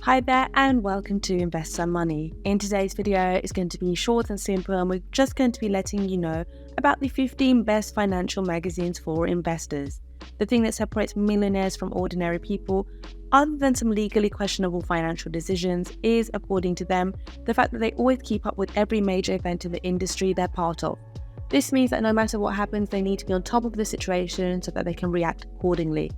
Hi there and welcome to Invest Some Money. In today's video, it's going to be short and simple, and we're just going to be letting you know about the 15 best financial magazines for investors. The thing that separates millionaires from ordinary people, other than some legally questionable financial decisions, is, according to them, the fact that they always keep up with every major event in the industry they're part of. This means that no matter what happens, they need to be on top of the situation so that they can react accordingly.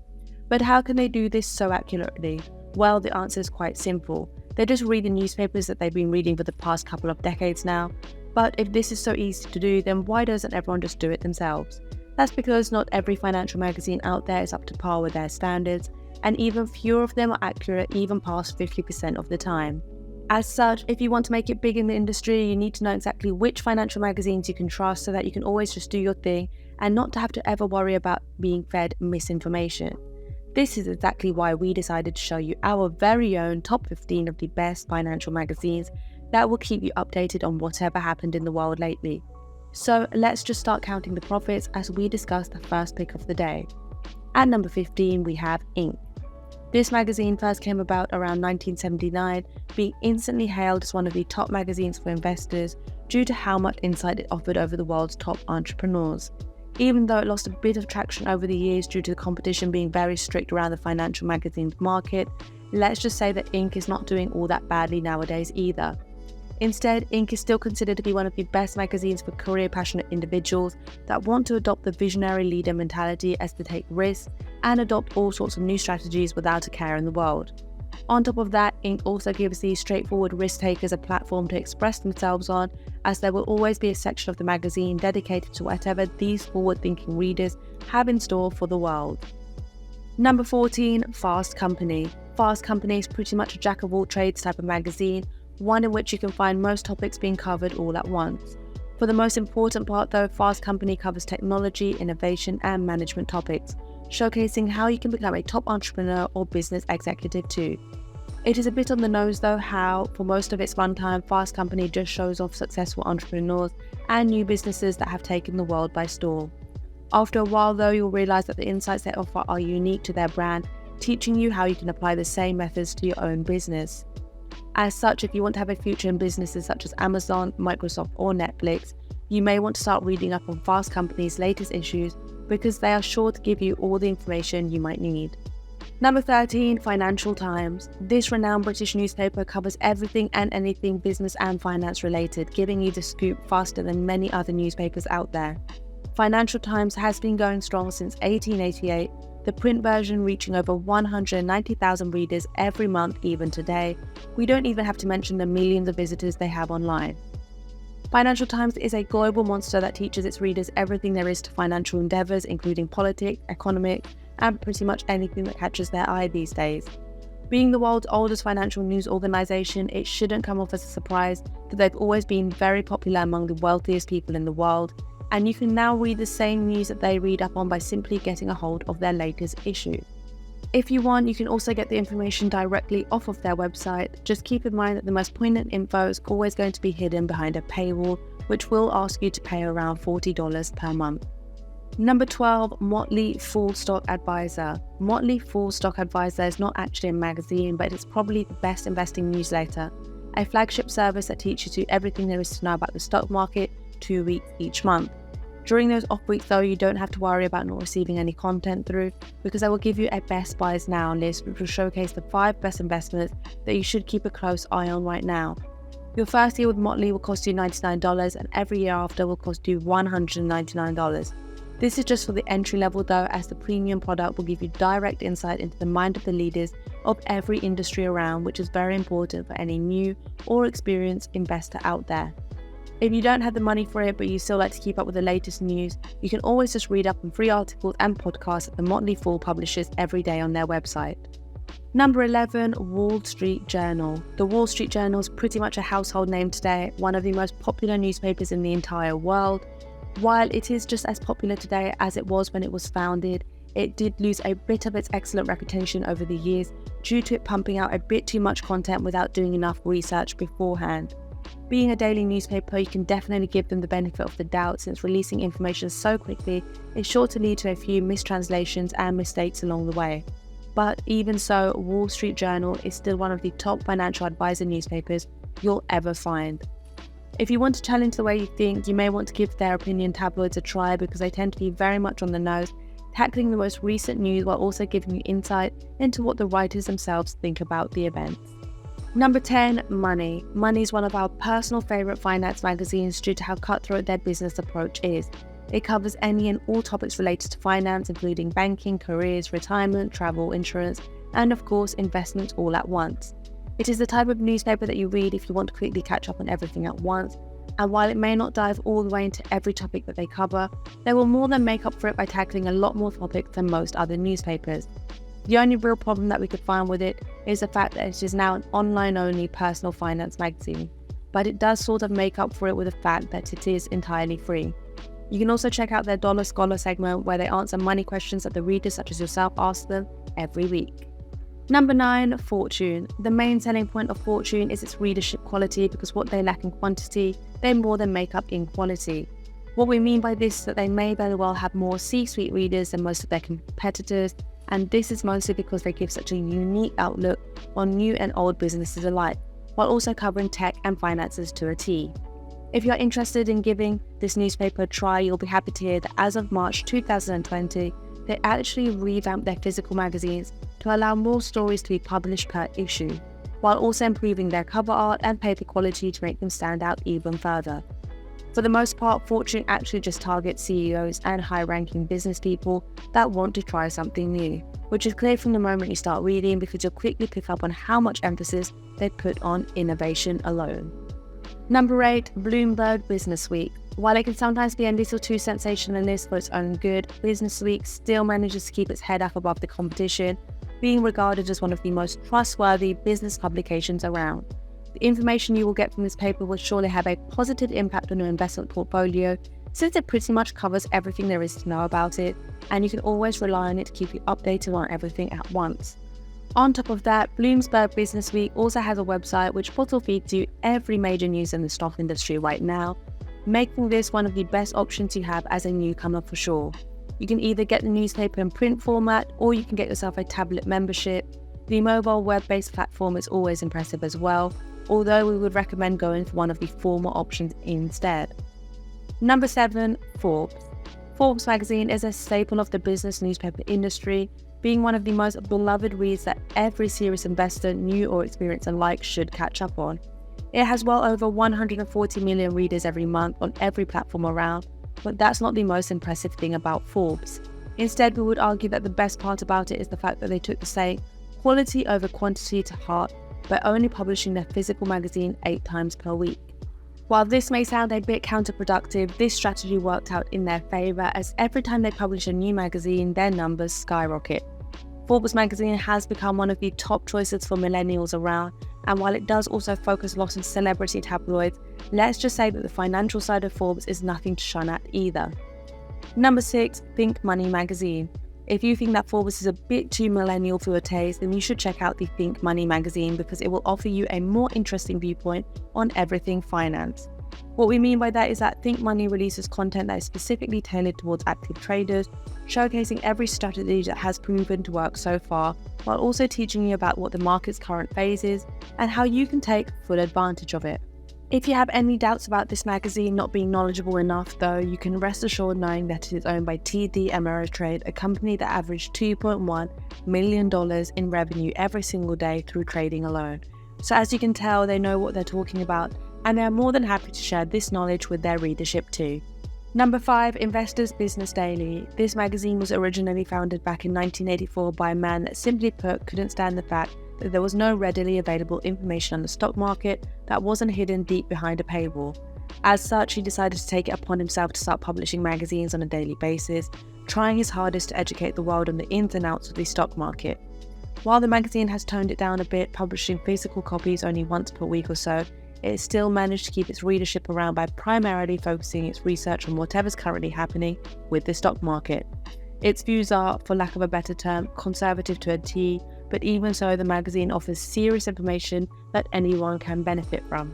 But how can they do this so accurately? Well, the answer is quite simple. They just read the newspapers that they've been reading for the past couple of decades now. But if this is so easy to do, then why doesn't everyone just do it themselves? That's because not every financial magazine out there is up to par with their standards, and even fewer of them are accurate even past 50% of the time. As such, if you want to make it big in the industry, you need to know exactly which financial magazines you can trust so that you can always just do your thing and not to have to ever worry about being fed misinformation. This is exactly why we decided to show you our very own top 15 of the best financial magazines that will keep you updated on whatever happened in the world lately. So let's just start counting the profits as we discuss the first pick of the day. At number 15, we have Inc. This magazine first came about around 1979, being instantly hailed as one of the top magazines for investors due to how much insight it offered over the world's top entrepreneurs. Even though it lost a bit of traction over the years due to the competition being very strict around the financial magazines market, let's just say that Inc. is not doing all that badly nowadays either. Instead, Inc. is still considered to be one of the best magazines for career-passionate individuals that want to adopt the visionary leader mentality as they take risks and adopt all sorts of new strategies without a care in the world. On top of that, Inc. also gives these straightforward risk takers a platform to express themselves on, as there will always be a section of the magazine dedicated to whatever these forward-thinking readers have in store for the world. Number 14, Fast Company. Fast Company is pretty much a jack-of-all-trades type of magazine, one in which you can find most topics being covered all at once. For the most important part though, Fast Company covers technology, innovation and management topics, showcasing how you can become a top entrepreneur or business executive too. It is a bit on the nose though how, for most of its runtime, Fast Company just shows off successful entrepreneurs and new businesses that have taken the world by storm. After a while though, you'll realize that the insights they offer are unique to their brand, teaching you how you can apply the same methods to your own business. As such, if you want to have a future in businesses such as Amazon, Microsoft or Netflix, you may want to start reading up on Fast Company's latest issues because they are sure to give you all the information you might need. Number 13, Financial Times. This renowned British newspaper covers everything and anything business and finance related, giving you the scoop faster than many other newspapers out there. Financial Times has been going strong since 1888, the print version reaching over 190,000 readers every month even today. We don't even have to mention the millions of visitors they have online. Financial Times is a global monster that teaches its readers everything there is to financial endeavors, including politics, economics, and pretty much anything that catches their eye these days. Being the world's oldest financial news organization, it shouldn't come off as a surprise that they've always been very popular among the wealthiest people in the world, and you can now read the same news that they read up on by simply getting a hold of their latest issue. If you want, you can also get the information directly off of their website. Just keep in mind that the most poignant info is always going to be hidden behind a paywall, which will ask you to pay around $40 per month. Number 12, Motley Full Stock Advisor. Motley Full Stock Advisor is not actually a magazine, but it's probably the best investing newsletter, a flagship service that teaches you everything there is to know about the stock market 2 weeks each month. During those off weeks though, you don't have to worry about not receiving any content through, because I will give you a best buys now list which will showcase the 5 best investments that you should keep a close eye on right now. Your first year with Motley will cost you $99 and every year after will cost you $199. This is just for the entry level though, as the premium product will give you direct insight into the mind of the leaders of every industry around, which is very important for any new or experienced investor out there. If you don't have the money for it, but you still like to keep up with the latest news, you can always just read up on free articles and podcasts that the Motley Fool publishes every day on their website. Number 11, Wall Street Journal. The Wall Street Journal is pretty much a household name today, one of the most popular newspapers in the entire world. While it is just as popular today as it was when it was founded, it did lose a bit of its excellent reputation over the years due to it pumping out a bit too much content without doing enough research beforehand. Being a daily newspaper, you can definitely give them the benefit of the doubt, since releasing information so quickly is sure to lead to a few mistranslations and mistakes along the way. But even so, Wall Street Journal is still one of the top financial advisor newspapers you'll ever find. If you want to challenge the way you think, you may want to give their opinion tabloids a try because they tend to be very much on the nose, tackling the most recent news while also giving you insight into what the writers themselves think about the events. Number 10, Money. Money is one of our personal favourite finance magazines due to how cutthroat their business approach is. It covers any and all topics related to finance, including banking, careers, retirement, travel, insurance, and of course, investments all at once. It is the type of newspaper that you read if you want to quickly catch up on everything at once, and while it may not dive all the way into every topic that they cover, they will more than make up for it by tackling a lot more topics than most other newspapers. The only real problem that we could find with it is the fact that it is now an online-only personal finance magazine, but it does sort of make up for it with the fact that it is entirely free. You can also check out their Dollar Scholar segment where they answer money questions that the readers such as yourself ask them every week. Number 9, Fortune. The main selling point of Fortune is its readership quality because what they lack in quantity, they more than make up in quality. What we mean by this is that they may very well have more C-suite readers than most of their competitors, and this is mostly because they give such a unique outlook on new and old businesses alike, while also covering tech and finances to a T. If you're interested in giving this newspaper a try, you'll be happy to hear that as of March 2020, they actually revamped their physical magazines to allow more stories to be published per issue, while also improving their cover art and paper quality to make them stand out even further. For the most part, Fortune actually just targets CEOs and high-ranking business people that want to try something new, which is clear from the moment you start reading because you'll quickly pick up on how much emphasis they put on innovation alone. Number 8, Bloomberg Businessweek. While it can sometimes be a little too sensationalist for its own good, Businessweek still manages to keep its head up above the competition, being regarded as one of the most trustworthy business publications around. The information you will get from this paper will surely have a positive impact on your investment portfolio, since it pretty much covers everything there is to know about it, and you can always rely on it to keep you updated on everything at once. On top of that, Bloomberg Businessweek also has a website which bottle feeds you every major news in the stock industry right now, making this one of the best options you have as a newcomer for sure. You can either get the newspaper in print format or you can get yourself a tablet membership. The mobile web-based platform is always impressive as well, although we would recommend going for one of the former options instead. Number 7, Forbes. Forbes magazine is a staple of the business newspaper industry, being one of the most beloved reads that every serious investor, new or experienced alike, should catch up on. It has well over 140 million readers every month on every platform around, but that's not the most impressive thing about Forbes. Instead, we would argue that the best part about it is the fact that they took the saying quality over quantity to heart by only publishing their physical magazine 8 times per week. While this may sound a bit counterproductive, this strategy worked out in their favour as every time they publish a new magazine, their numbers skyrocket. Forbes magazine has become one of the top choices for millennials around, and while it does also focus a lot on celebrity tabloids, let's just say that the financial side of Forbes is nothing to shun at either. Number 6, thinkMoney magazine. If you think that Forbes is a bit too millennial for your taste, then you should check out the thinkMoney magazine because it will offer you a more interesting viewpoint on everything finance. What we mean by that is that thinkMoney releases content that is specifically tailored towards active traders, showcasing every strategy that has proven to work so far, while also teaching you about what the market's current phase is and how you can take full advantage of it. If you have any doubts about this magazine not being knowledgeable enough though, you can rest assured knowing that it is owned by TD Ameritrade, a company that averaged $2.1 million in revenue every single day through trading alone. So as you can tell, they know what they're talking about, and they are more than happy to share this knowledge with their readership too. Number 5, Investors Business Daily. This magazine was originally founded back in 1984 by a man that simply put couldn't stand the fact that there was no readily available information on the stock market that wasn't hidden deep behind a paywall. As such, he decided to take it upon himself to start publishing magazines on a daily basis, trying his hardest to educate the world on the ins and outs of the stock market. While the magazine has toned it down a bit, publishing physical copies only once per week or so, it has still managed to keep its readership around by primarily focusing its research on whatever's currently happening with the stock market. Its views are, for lack of a better term, conservative to a T, but even so, the magazine offers serious information that anyone can benefit from.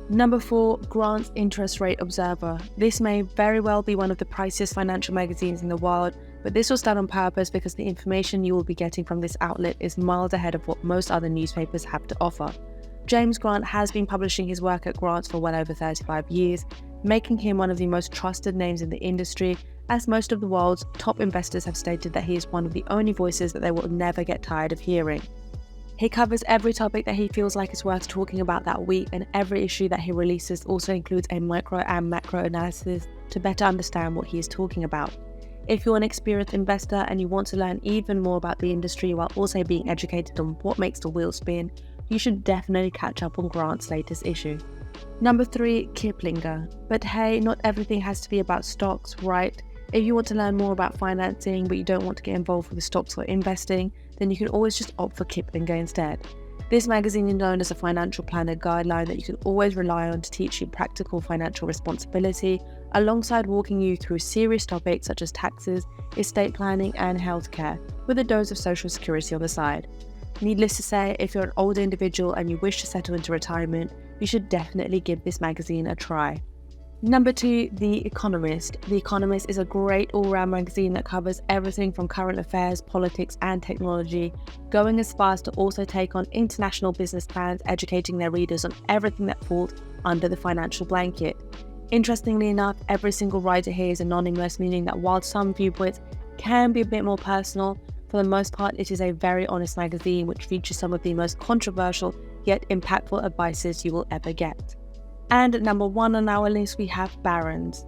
Number 4, Grant's Interest Rate Observer. This may very well be one of the priciest financial magazines in the world, But this was done on purpose because the information you will be getting from this outlet is miles ahead of what most other newspapers have to offer. James Grant has been publishing his work at Grant's for well over 35 years, making him one of the most trusted names in the industry, as most of the world's top investors have stated that he is one of the only voices that they will never get tired of hearing. He covers every topic that he feels like is worth talking about that week, and every issue that he releases also includes a micro and macro analysis to better understand what he is talking about. If you're an experienced investor and you want to learn even more about the industry while also being educated on what makes the wheel spin, you should definitely catch up on Grant's latest issue. Number 3, Kiplinger. But hey, not everything has to be about stocks, right? If you want to learn more about financing but you don't want to get involved with the stocks or investing, then you can always just opt for Kiplinger instead. This magazine is known as a financial planner guideline that you can always rely on to teach you practical financial responsibility, alongside walking you through serious topics such as taxes, estate planning and healthcare, with a dose of social security on the side. Needless to say, if you're an older individual and you wish to settle into retirement, you should definitely give this magazine a try. Number 2, The Economist. The Economist is a great all-round magazine that covers everything from current affairs, politics and technology, going as far as to also take on international business plans, educating their readers on everything that falls under the financial blanket. Interestingly enough, every single writer here is anonymous, meaning that while some viewpoints can be a bit more personal, for the most part it is a very honest magazine which features some of the most controversial yet impactful advices you will ever get. And at number 1 on our list we have Barron's.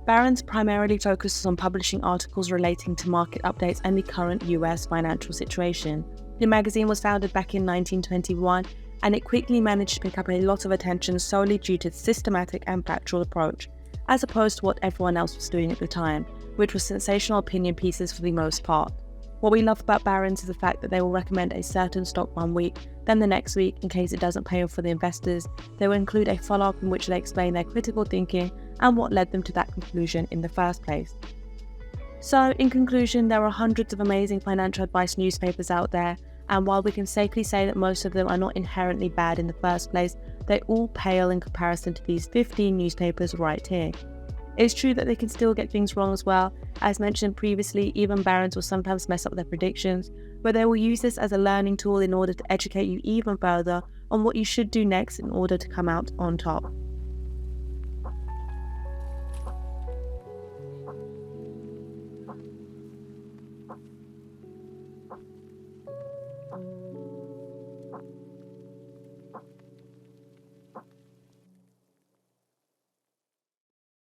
Barron's primarily focuses on publishing articles relating to market updates and the current US financial situation. The magazine was founded back in 1921 and it quickly managed to pick up a lot of attention solely due to its systematic and factual approach, as opposed to what everyone else was doing at the time, which was sensational opinion pieces for the most part. What we love about Barron's is the fact that they will recommend a certain stock one week, then the next week, in case it doesn't pay off for the investors, they will include a follow-up in which they explain their critical thinking and what led them to that conclusion in the first place. So, in conclusion, there are hundreds of amazing financial advice newspapers out there, and while we can safely say that most of them are not inherently bad in the first place, they all pale in comparison to these 15 newspapers right here. It's true that they can still get things wrong as well. As mentioned previously, even Barron's will sometimes mess up their predictions, but they will use this as a learning tool in order to educate you even further on what you should do next in order to come out on top.